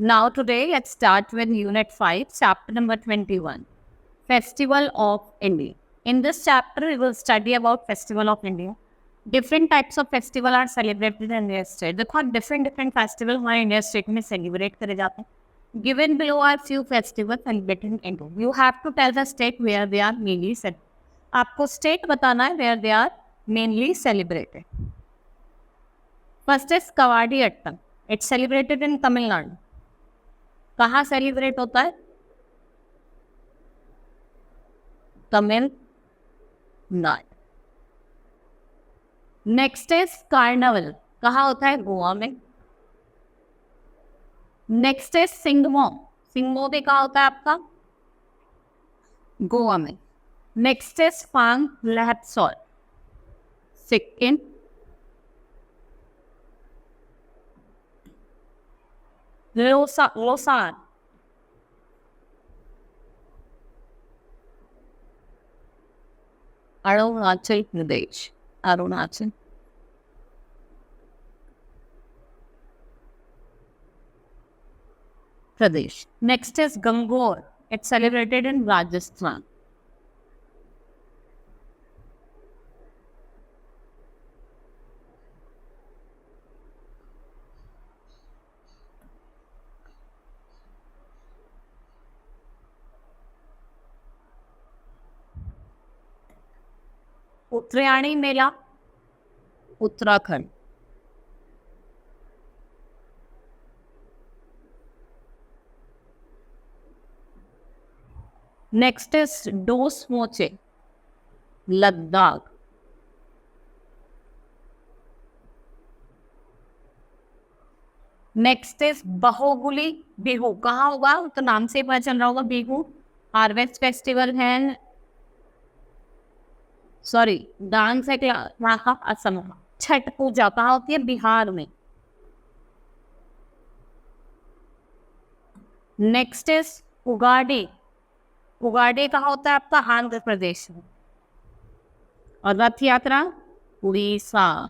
Now today let's start with Unit 5, Chapter number 21, Festival of India. In this chapter we will study about Festival of India. Different types of festival are celebrated in India state. देखो different festival हमारे India state में celebrate करे जाते हैं. Given below are few festivals celebrated in India. You have to tell the state where they are mainly celebrated. आपको state बताना है where they are mainly celebrated. First is Kavadi Attam. It's celebrated in Tamil Nadu. कहाँ celebrate होता है? Tamil Nadu. Next is carnival. कहाँ होता है? गोवा में. Next is सिंगमो. सिंगमो भी कहाँ होता है आपका? गोवा में. Next is Pang Lhabsol, Sikkim. Losar Arunachal Pradesh. Arunachal Pradesh. Next is Gangaur. It's celebrated in Rajasthan. Uttarayani Mela, Uttarakhand. Next is Dosmoche, Ladakh. Next is Bahubali Bihu. कहाँ होगा? तो नाम से पता चल रहा होगा. बिहू हार्वेस्ट फेस्टिवल है. सॉरी, डांस है वहाँ का असम. छठ पूजा कहाँ होती है? बिहार में. Next is Ugadi. उगाड़ी कहाँ होता है आपका? आंध्र प्रदेश में. और रथ यात्रा उड़ीसा.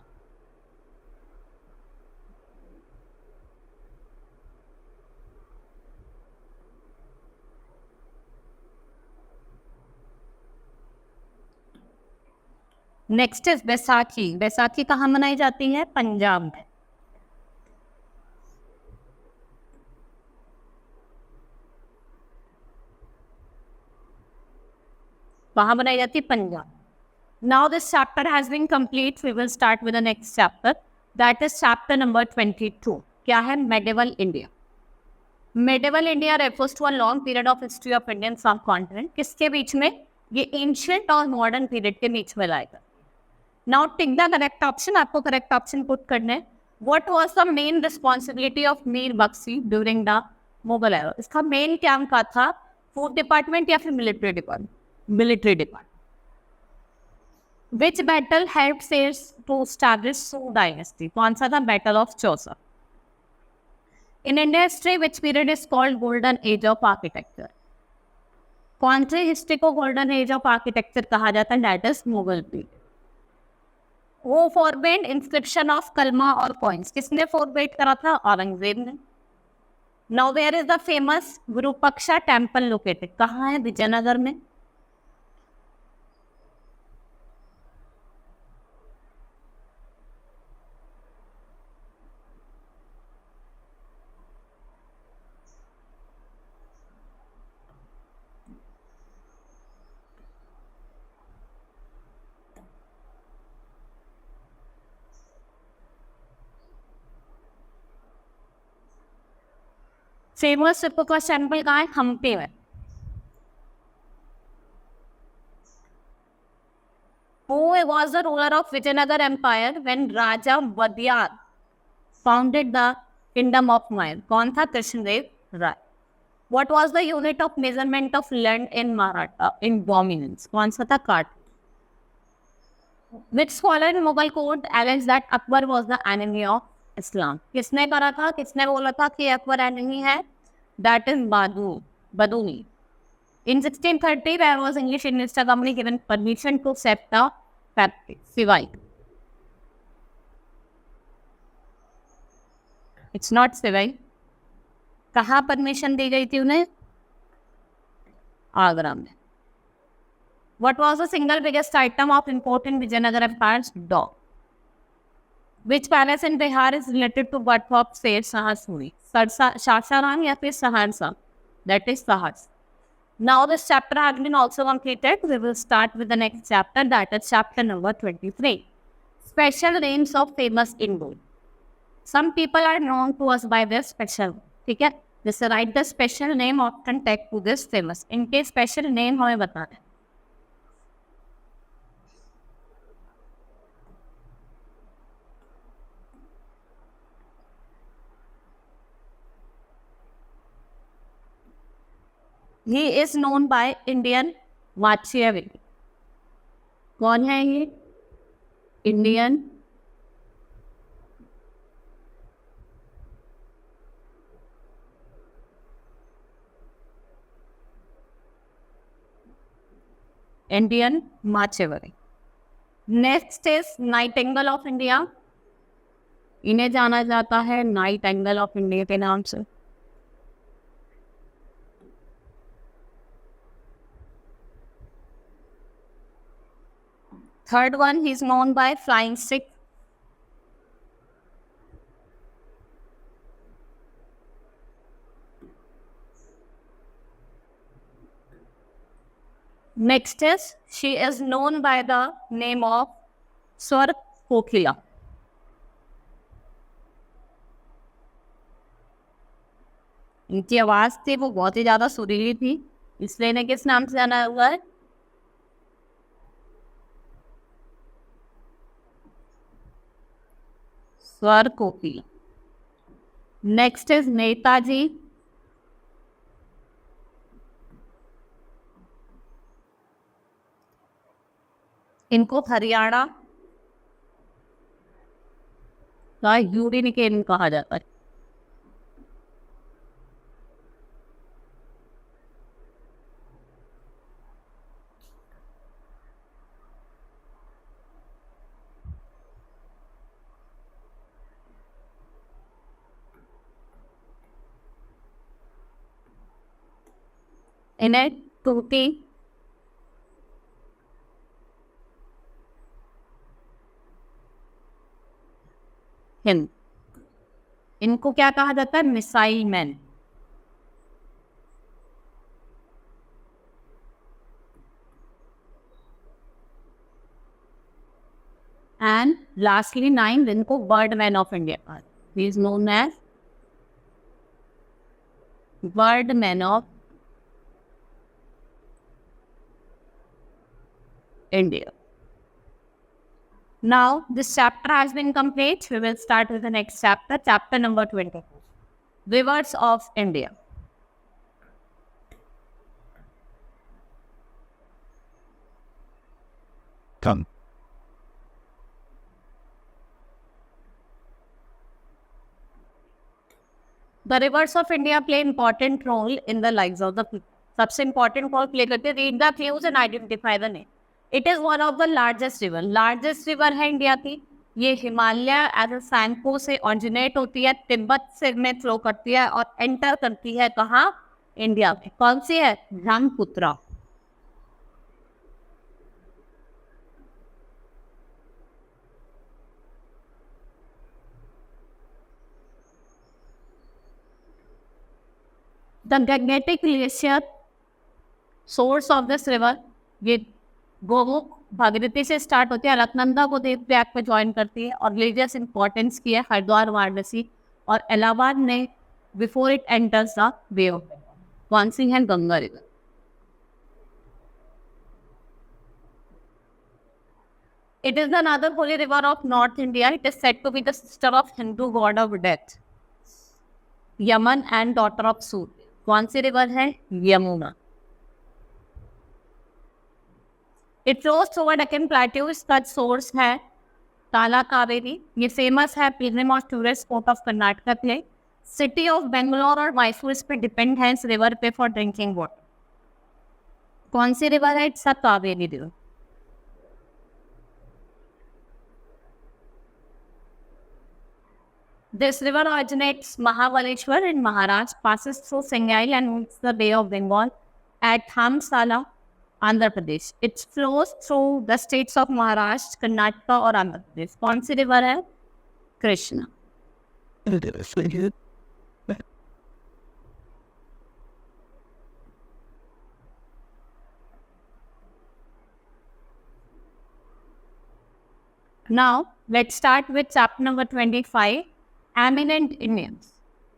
Next is Baisakhi. बैसाखी कहाँ मनाई जाती है? पंजाब में. कहाँ मनाई जाती है? Punjab. Now this chapter has been complete. We will start with the next chapter. That is chapter number 22. क्या है? Medieval India. Medieval India refers to a long period of history of Indian subcontinent. किसके बीच में? ये ancient और modern period के बीच में लाएगा. Now take the correct option. आपको correct option put करने. What was the main responsibility of Mir Bakshi during the Mughal era? इसका main काम क्या था? Food department या फिर military department? Military department. Which battle helped Sirs to establish Sue dynasty? कौन सा था? Battle of Chausa. In Indian history, which period is called Golden Age of Architecture? कौन से हिस्ट्री को Golden Age of Architecture कहा जाता है? That is Mughal period. वो फॉरबेड इंस्क्रिप्शन ऑफ कलमा और कॉइन्स. किसने फॉरबेड करा था? औरंगजेब ने. Now where is the famous Virupaksha temple located? कहाँ है? विजयनगर में. फेमस विरूपाक्षा टेम्पल कहाँ है? हम्पी में. Who was the ruler of Vijayanagar Empire when Raja Vadiyar founded the kingdom of Mayur? कौन था? कृष्णदेव राय. What was the unit of measurement of land in Maratha in dominance? कौन सा था? काट. Which scholar in Mughal court alleged that Akbar was the enemy of Islam? किसने करा था? किसने बोला था कि अकबर एनिमी है? That is Baduni. In 1630, where was English East India Company given permission to set the factory? Sivai. It's not Sivai. कहाँ permission दी गई थी उन्हें? आगरा में। What was the single biggest item of import in Vijayanagar Empire's dog? Which palace in Bihar is related to birth of Sher Shah Suri? Sasaran या फिर Saharsa? That is Sahas. Now this chapter has been also completed. We will start with the next chapter, that is chapter number 23. Special names of famous Hindu. Some people are known to us by their special. ठीक है? Just write the special name often tagged to this famous. इनके special name हमें बताना है. He is known by Indian Machiavelli. कौन है ये? Indian Machiavelli. Next is Nightingale of India. इन्हें जाना जाता है नाइटिंगेल ऑफ इंडिया के नाम से. Third one, he is known by Flying Stick. Next is, she is known by the name of Swar Kokila. इनकी आवाज थी वो बहुत ही ज्यादा सुरीली थी, इसलिए इन्हें किस नाम से जाना हुआ है? स्वर कोकिला. Next is Netaji. इनको हरियाणा का यूनिकेन कहा जाता है. इन्हें टूटी हिंद. इनको क्या कहा जाता है? Missile man. एंड लास्टली 9, इनको bird man of India. He is known as bird man of India. Now, this chapter has been complete. We will start with the next chapter, chapter number 24. Rivers of India. Come. The rivers of India play important role in the lives of the people. सबसे important role play करते हैं. Read the clues and identify the name. It is one of the largest river. Largest river है India की. ये Himalaya as a Senco से originate होती है, तिब्बत से में फ्लो करती है और एंटर करती है कहाँ? इंडिया में. कौन सी है? Brahmaputra. The Gangetic glacier source of this river, ये गोमुख भागीरथी से स्टार्ट होती है, अलकनंदा को देव प्रयाग पे ज्वाइन करती है और रिलीजियस इंपॉर्टेंस की है हरिद्वार वाराणसी और इलाहाबाद ने before it enters the bay of Bengal. कौन सी है? Ganga river. It is another holy river of North India. It is said to be the sister of Hindu god of death, Yaman, and daughter of Surya. कौन सी river है? Yamuna. It flows through Deccan Plateau. इसका source है ताला कावेरी. ये famous है Pilgrim और tourist spot of Karnataka के. City of Bangalore और मैसूर इस पे डिपेंड है इस रिवर पे फॉर ड्रिंकिंग वाटर. कौन सी रिवर है? It's a Kaveri river. This river originates Mahabaleshwar in Maharashtra, passes through Singail and meets the Bay of Bengal at Dhamsala, Andhra Pradesh. It flows through the states of Maharashtra, Karnataka और Andhra Pradesh. कौन सी river है? Krishna. Now, let's start with chapter number 25, Eminent Indians.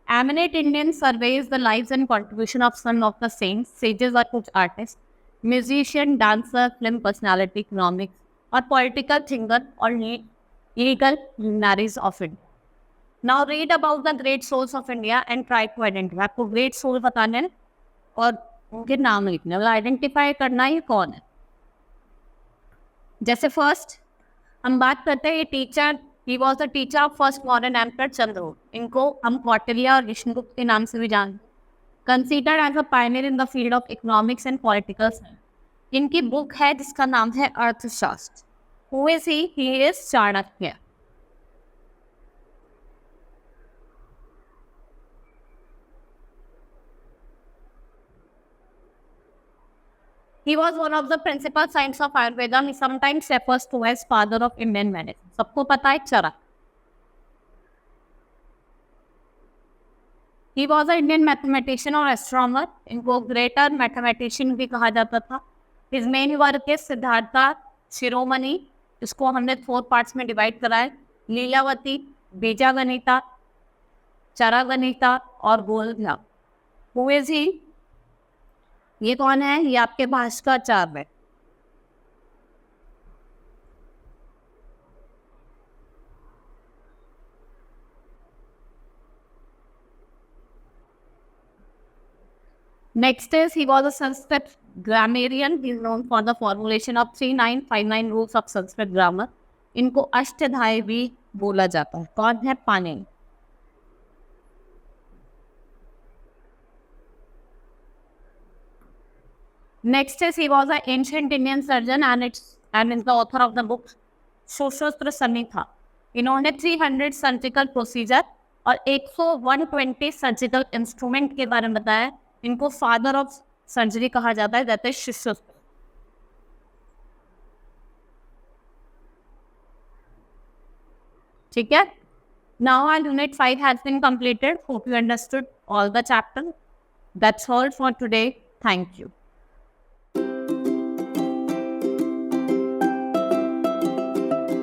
Eminent Indians surveys the lives and contribution of some of the saints, sages or कुछ artists, musician, dancer, film personality, economics, or political thinker or legal luminaries of India. Now read about the great souls of India and try to identify. आपको great soul बताने हैं और उनके नाम लिखने हैं, identify करना है कौन है. जैसे फर्स्ट हम बात करते हैं, ये teacher, he was the teacher of first modern emperor Chandragupta. इनको हम कौटिल्य और विष्णुगुप्त के नाम से भी जानते हैं. Considered as a pioneer in the field of economics and political science. इनकी बुक है जिसका नाम है Arthashastra. Who is he? He is Chanakya. He was one of the principal scientists of Ayurveda. He sometimes refers to as father of Indian medicine. सबको पता है चरक. He was an Indian mathematician or astronomer. इनको greater mathematician भी कहा जाता था. His main work is Siddhartha शिरोमणि. इसको हमने 4 parts में divide करा है. लीलावती, बीजागणिता, चरगणिता और गोलघा. Who is he? ये कौन है? ये आपके भास्कराचार्य है. Next is, he was a Sanskrit grammarian. He is known for the formulation of 3959 rules of Sanskrit grammar. इनको अष्टधाई भी बोला जाता है. कौन है? Panini. Next is, he was an ancient Indian surgeon and is the author of the book Sushruta Samhita. इन्होंने 300 surgical procedure और 120 surgical instrument के बारे में बताया. इनको फादर ऑफ सर्जरी कहा जाता है. That is Sushruta. ठीक है. Now our unit 5 has been completed. Hope you understood all the chapter. That's all for today. Thank you.